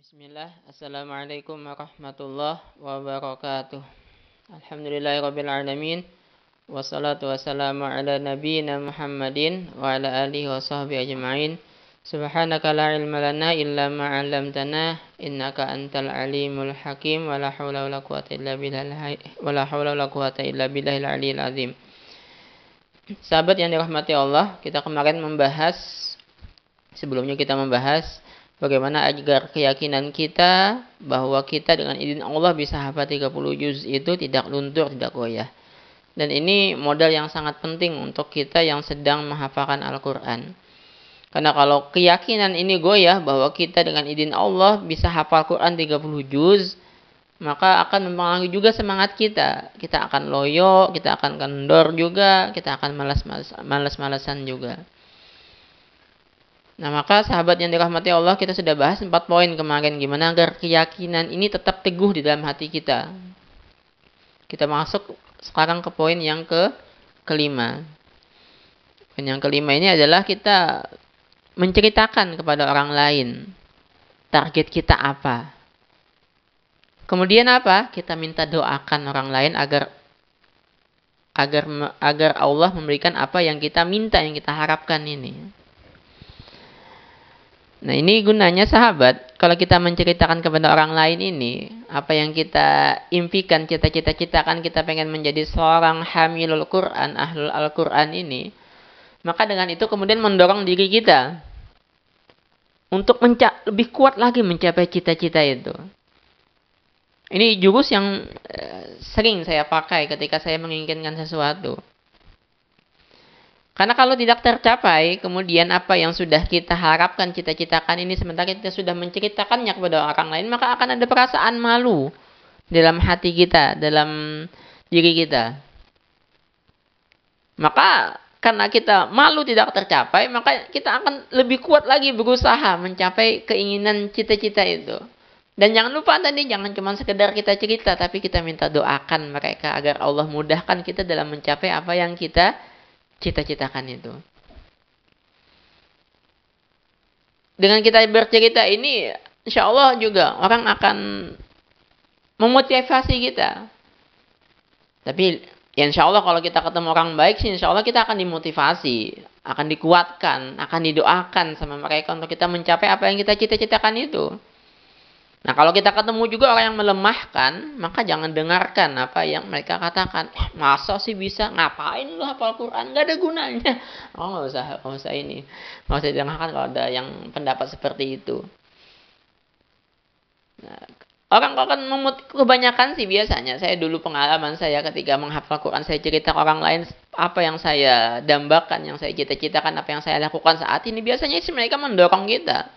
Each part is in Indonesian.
Bismillah, Assalamualaikum warahmatullahi wabarakatuh. Alhamdulillahirabbil alamin. Wassalatu wassalamu ala nabiyyina Muhammadin wa ala alihi wa sahbihi ajma'in. Subhanaka la ilma lana illa ma 'allamtana innaka antal alimul hakim wa la haula wa la quwwata illa billahil aliyyil azim. Sahabat yang dirahmati Allah, kita kemarin sebelumnya kita membahas bagaimana agar keyakinan kita bahwa kita dengan izin Allah bisa hafal 30 juz itu tidak luntur, tidak goyah. Dan ini modal yang sangat penting untuk kita yang sedang menghafalkan Al-Quran. Karena kalau keyakinan ini goyah bahwa kita dengan izin Allah bisa hafal Quran 30 juz, maka akan mempengaruhi juga semangat kita. Kita akan loyo, kita akan kendor juga, kita akan malas-malasan juga. Nah, maka sahabat yang dirahmati Allah, kita sudah bahas 4 poin kemarin gimana agar keyakinan ini tetap teguh di dalam hati kita. Kita masuk sekarang ke poin yang kelima. Poin yang kelima ini adalah kita menceritakan kepada orang lain target kita apa. Kemudian apa? Kita minta doakan orang lain agar Allah memberikan apa yang kita minta, yang kita harapkan ini. Nah, ini gunanya sahabat, kalau kita menceritakan kepada orang lain ini, apa yang kita impikan, cita-citakan kita pengen menjadi seorang hamilul Quran, ahlul Al-Quran ini, maka dengan itu kemudian mendorong diri kita untuk lebih kuat lagi mencapai cita-cita itu. Ini jurus yang sering saya pakai ketika saya menginginkan sesuatu. Karena kalau tidak tercapai, kemudian apa yang sudah kita harapkan, cita-citakan ini, sementara kita sudah menceritakannya kepada orang lain, maka akan ada perasaan malu dalam hati kita, dalam diri kita. Maka karena kita malu tidak tercapai, maka kita akan lebih kuat lagi berusaha mencapai keinginan cita-cita itu. Dan jangan lupa tadi, jangan cuma sekedar kita cerita, tapi kita minta doakan mereka agar Allah mudahkan kita dalam mencapai apa yang kita cita-citakan itu. Dengan kita bercerita ini, insya Allah juga orang akan memotivasi kita. Tapi ya insya Allah kalau kita ketemu orang baik sih, insya Allah kita akan dimotivasi, akan dikuatkan, akan didoakan sama mereka untuk kita mencapai apa yang kita cita-citakan itu. Nah, kalau kita ketemu juga orang yang melemahkan, maka jangan dengarkan apa yang mereka katakan. Masa sih bisa? Ngapain lu hafal Quran? Gak ada gunanya. Oh, nggak usah ini. Nggak usah didengarkan kalau ada yang pendapat seperti itu. Nah, orang akan kebanyakan sih biasanya. Saya dulu pengalaman saya ketika menghafal Quran, saya cerita ke orang lain apa yang saya dambakan, yang saya cita-citakan, apa yang saya lakukan saat ini. Biasanya sih mereka mendorong kita.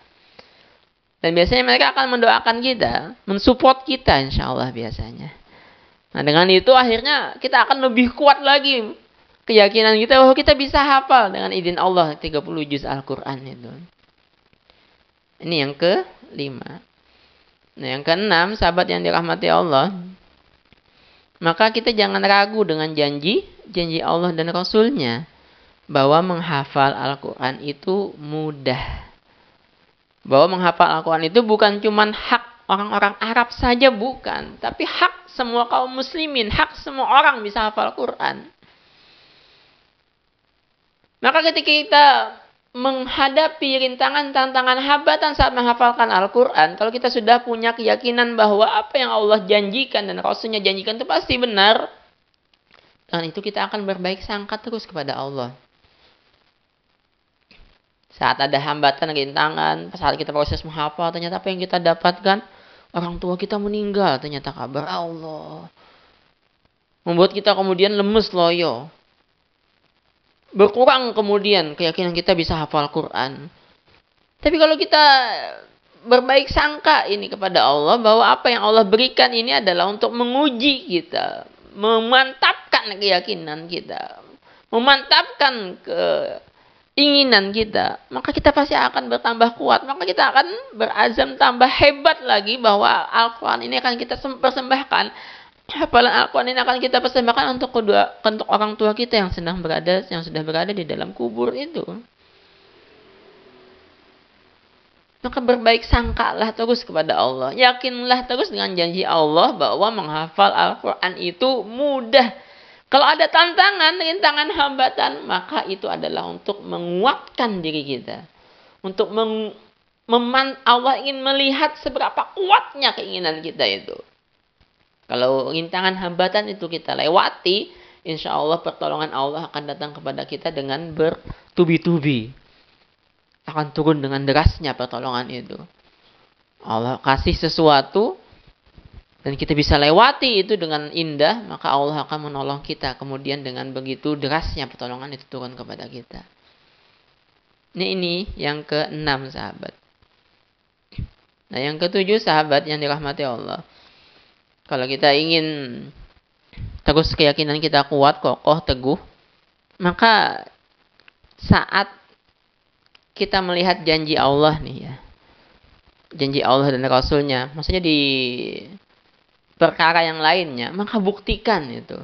Dan biasanya mereka akan mendoakan kita, mensupport kita insya Allah biasanya. Nah, dengan itu akhirnya kita akan lebih kuat lagi keyakinan kita bahwa kita bisa hafal dengan izin Allah 30 juz Al-Quran itu. Ini yang kelima. Nah, yang keenam, sahabat yang dirahmati Allah, maka kita jangan ragu dengan janji Allah dan Rasulnya bahwa menghafal Al-Quran itu mudah. Bahwa menghafal Al-Quran itu bukan cuma hak orang-orang Arab saja, bukan. Tapi hak semua kaum muslimin, hak semua orang bisa hafal Quran. Maka ketika kita menghadapi rintangan, tantangan, hambatan saat menghafalkan Al-Quran, kalau kita sudah punya keyakinan bahwa apa yang Allah janjikan dan Rasulnya janjikan itu pasti benar, dengan itu kita akan berbaik sangka terus kepada Allah. Saat ada hambatan, rintangan, saat kita proses menghafal, ternyata apa yang kita dapatkan, orang tua kita meninggal, ternyata kabar Allah. Membuat kita kemudian lemes loyo. Berkurang kemudian keyakinan kita bisa hafal Quran. Tapi kalau kita berbaik sangka ini kepada Allah, bahwa apa yang Allah berikan ini adalah untuk menguji kita, memantapkan keyakinan kita, memantapkan keinginan kita, maka kita pasti akan bertambah kuat. Maka kita akan berazam tambah hebat lagi bahwa Al-Quran ini akan kita persembahkan. Hafalan Al-Quran ini akan kita persembahkan untuk orang tua kita yang sudah berada di dalam kubur itu. Maka berbaik sangkalah terus kepada Allah. Yakinlah terus dengan janji Allah bahwa menghafal Al-Quran itu mudah. Kalau ada tantangan, rintangan, hambatan, maka itu adalah untuk menguatkan diri kita. Untuk Allah ingin melihat seberapa kuatnya keinginan kita itu. Kalau rintangan hambatan itu kita lewati, insya Allah pertolongan Allah akan datang kepada kita dengan bertubi-tubi. Akan turun dengan derasnya pertolongan itu. Allah kasih sesuatu, dan kita bisa lewati itu dengan indah, maka Allah akan menolong kita. Kemudian dengan begitu derasnya pertolongan itu turun kepada kita. Ini yang ke-6 sahabat. Nah yang ke-7 sahabat yang dirahmati Allah. Kalau kita ingin terus keyakinan kita kuat, kokoh, teguh, maka saat kita melihat janji Allah nih ya. Janji Allah dan Rasulnya. Maksudnya di perkara yang lainnya, maka buktikan itu.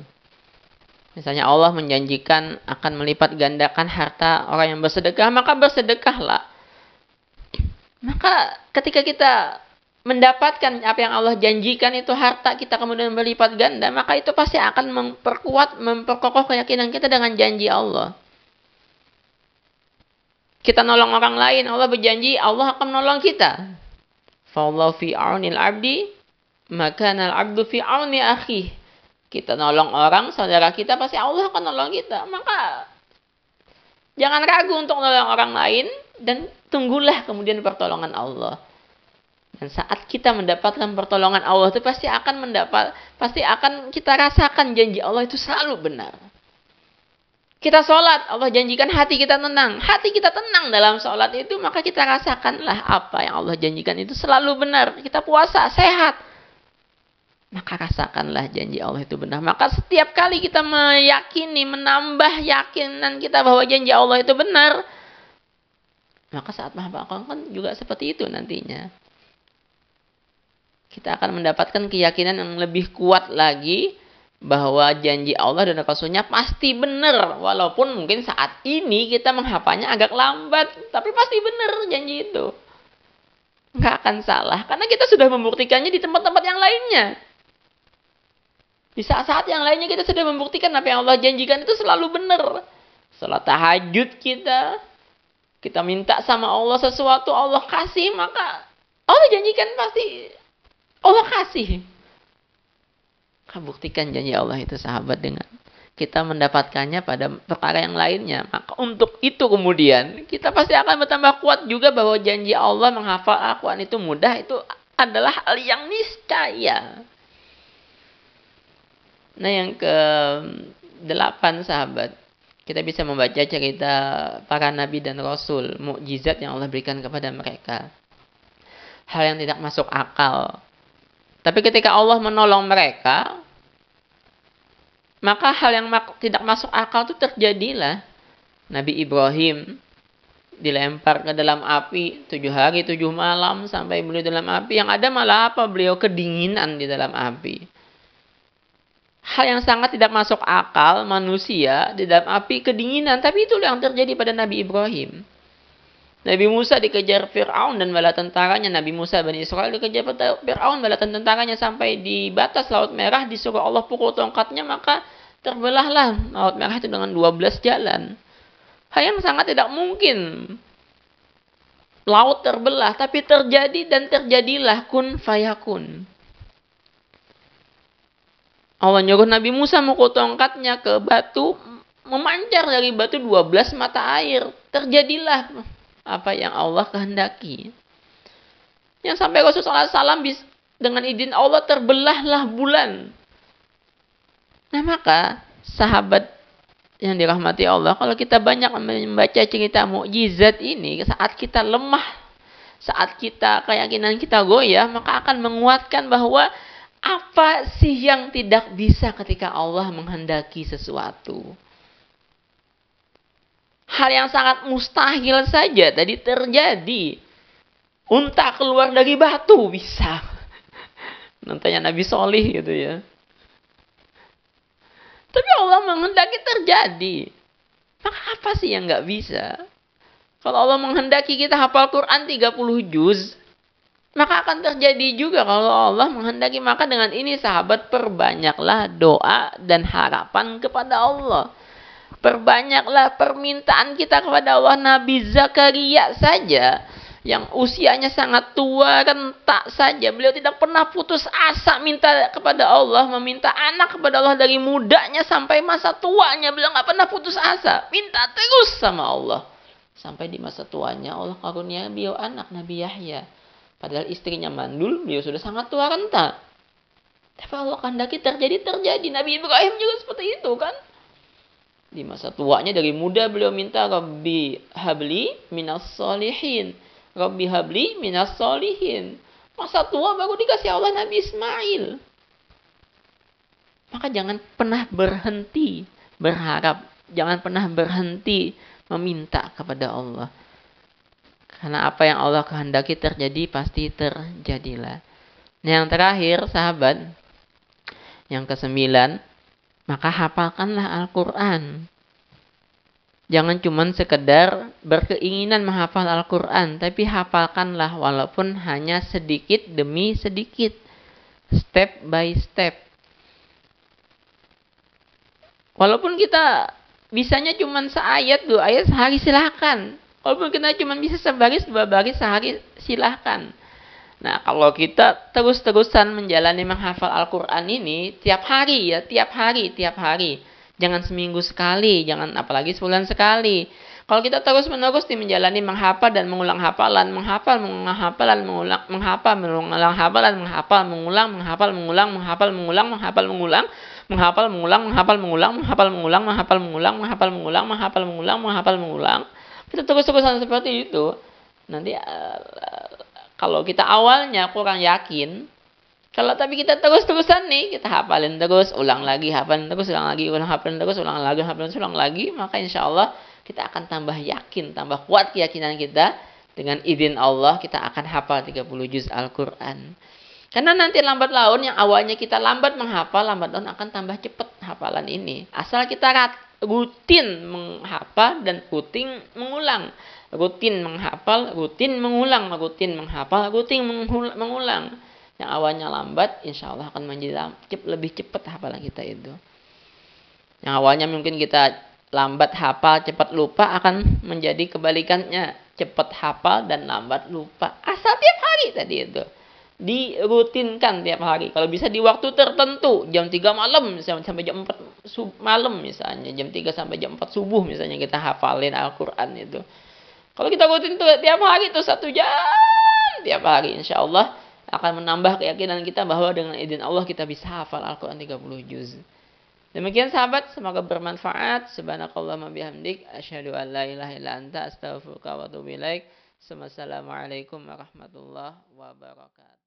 Misalnya Allah menjanjikan akan melipat gandakan harta orang yang bersedekah, maka bersedekahlah. Maka ketika kita mendapatkan apa yang Allah janjikan itu harta kita kemudian berlipat ganda, maka itu pasti akan memperkokoh keyakinan kita dengan janji Allah. Kita nolong orang lain, Allah berjanji Allah akan menolong kita. Fallahu fi aunil abdi maka al-abdu fi auni akhi. Kita nolong orang, saudara kita, pasti Allah akan nolong kita. Maka jangan ragu untuk nolong orang lain dan tunggulah kemudian pertolongan Allah. Dan saat kita mendapatkan pertolongan Allah itu pasti akan kita rasakan janji Allah itu selalu benar. Kita sholat, Allah janjikan hati kita tenang. Hati kita tenang dalam sholat itu, maka kita rasakanlah apa yang Allah janjikan itu selalu benar. Kita puasa, sehat. Maka rasakanlah janji Allah itu benar. Maka setiap kali kita meyakini, menambah yakinan kita bahwa janji Allah itu benar, maka saat menghafalkan juga seperti itu nantinya. Kita akan mendapatkan keyakinan yang lebih kuat lagi bahwa janji Allah dan Rasulnya pasti benar. Walaupun mungkin saat ini kita menghafalnya agak lambat, tapi pasti benar janji itu. Nggak akan salah, karena kita sudah membuktikannya di tempat-tempat yang lainnya. Di saat-saat yang lainnya kita sudah membuktikan apa yang Allah janjikan itu selalu benar. Salat tahajud kita minta sama Allah sesuatu, Allah kasih, maka Allah janjikan pasti Allah kasih. Buktikan janji Allah itu sahabat dengan kita mendapatkannya pada perkara yang lainnya. Maka untuk itu kemudian kita pasti akan bertambah kuat juga bahwa janji Allah menghafal Al-Quran itu mudah, itu adalah hal yang niscaya. Nah yang ke-8 sahabat, kita bisa membaca cerita para nabi dan rasul, mukjizat yang Allah berikan kepada mereka. Hal yang tidak masuk akal. Tapi ketika Allah menolong mereka, maka hal yang tidak masuk akal itu terjadilah. Nabi Ibrahim dilempar ke dalam api 7 hari 7 malam sampai beliau dalam api. Yang ada malah apa? Beliau kedinginan di dalam api. Hal yang sangat tidak masuk akal, manusia di dalam api kedinginan. Tapi itulah yang terjadi pada Nabi Ibrahim. Nabi Musa dikejar Fir'aun dan bala tentaranya. Nabi Musa Bani Israel dikejar Fir'aun bala tentaranya sampai di batas Laut Merah. Disuruh Allah pukul tongkatnya, maka terbelahlah Laut Merah itu dengan 12 jalan. Hal yang sangat tidak mungkin. Laut terbelah, tapi terjadi dan terjadilah kun fayakun. Allah nyuruh Nabi Musa mukul tongkatnya ke batu, memancar dari batu 12 mata air. Terjadilah apa yang Allah kehendaki. Yang sampai Rasulullah SAW dengan izin Allah terbelahlah bulan. Nah maka sahabat yang dirahmati Allah, kalau kita banyak membaca cerita mukjizat ini, saat kita lemah, saat kita keyakinan kita goyah, maka akan menguatkan bahwa apa sih yang tidak bisa ketika Allah menghendaki sesuatu? Hal yang sangat mustahil saja tadi terjadi. Unta keluar dari batu bisa. Nantinya Nabi Solih gitu ya. Tapi Allah menghendaki terjadi. Maka apa sih yang nggak bisa? Kalau Allah menghendaki kita hafal Quran 30 juz, maka akan terjadi juga kalau Allah menghendaki. Maka dengan ini sahabat, perbanyaklah doa dan harapan kepada Allah. Perbanyaklah permintaan kita kepada Allah. Nabi Zakaria saja yang usianya sangat tua, rentak saja, beliau tidak pernah putus asa minta kepada Allah, meminta anak kepada Allah dari mudanya sampai masa tuanya. Beliau nggak pernah putus asa, minta terus sama Allah. Sampai di masa tuanya Allah karunia beliau anak, Nabi Yahya. Padahal istrinya mandul, beliau sudah sangat tua renta. Tapi Allah kehendaki terjadi. Nabi Ibrahim juga seperti itu kan. Di masa tuanya dari muda beliau minta, Rabbi habli minas solihin. Rabbi habli minas solihin. Masa tua baru dikasih Allah Nabi Ismail. Maka jangan pernah berhenti berharap. Jangan pernah berhenti meminta kepada Allah. Karena apa yang Allah kehendaki terjadi, pasti terjadilah. Yang terakhir, sahabat, yang ke-9, maka hafalkanlah Al-Quran. Jangan cuma sekedar berkeinginan menghafal Al-Quran, tapi hafalkanlah walaupun hanya sedikit demi sedikit. Step by step. Walaupun kita bisanya cuma seayat, 2 ayat sehari, silahkan. Walaupun kita cuma bisa sebaris 2 baris sehari, silahkan. Nah, kalau kita terus-terusan menjalani menghafal Al-Quran ini, tiap hari. Jangan seminggu sekali, jangan apalagi sebulan sekali. Kalau kita terus-menerus menjalani menghafal dan mengulang hafalan, menghafal, mengulang hafalan, menghafal, mengulang hafalan, menghafal, mengulang, menghafal, mengulang, menghafal, mengulang, menghafal, mengulang, menghafal, mengulang, menghafal, mengulang, menghafal, mengulang, menghafal, mengulang, menghafal, mengulang, menghafal, mengulang, menghafal, mengulang. Kita terus-terusan seperti itu. Nanti kalau kita awalnya kurang yakin, tapi kita terus-terusan nih, kita hafalin terus, ulang lagi, hafalin terus, ulang lagi, hafalin terus, ulang lagi, hafalin terus, ulang lagi, maka insya Allah kita akan tambah yakin, tambah kuat keyakinan kita. Dengan izin Allah kita akan hafal 30 juz Al-Quran. Karena nanti lambat laun, yang awalnya kita lambat menghafal, lambat laun akan tambah cepat hafalan ini. Asal kita rutin menghafal dan rutin mengulang. Rutin menghafal, rutin mengulang, rutin menghafal, rutin mengulang. Yang awalnya lambat, insya Allah akan menjadi lebih cepat hafalan kita itu. Yang awalnya mungkin kita lambat hafal, cepat lupa, akan menjadi kebalikannya. Cepat hafal dan lambat lupa. Asal tiap hari tadi itu. Dirutinkan tiap hari. Kalau bisa di waktu tertentu, jam 3 malam misalnya, sampai jam 4 malam misalnya, jam 3 sampai jam 4 subuh misalnya kita hafalin Al-Quran itu. Kalau kita rutin tuh tiap hari itu 1 jam tiap hari, insya Allah akan menambah keyakinan kita bahwa dengan izin Allah kita bisa hafal Al-Quran 30 juz. Demikian sahabat, semoga bermanfaat. Subhanakallahumma bihamdik, asyhadu an la ilaha illa anta, astaghfiruka wa atubu ilaik. Wassalamualaikum warahmatullahi wabarakatuh.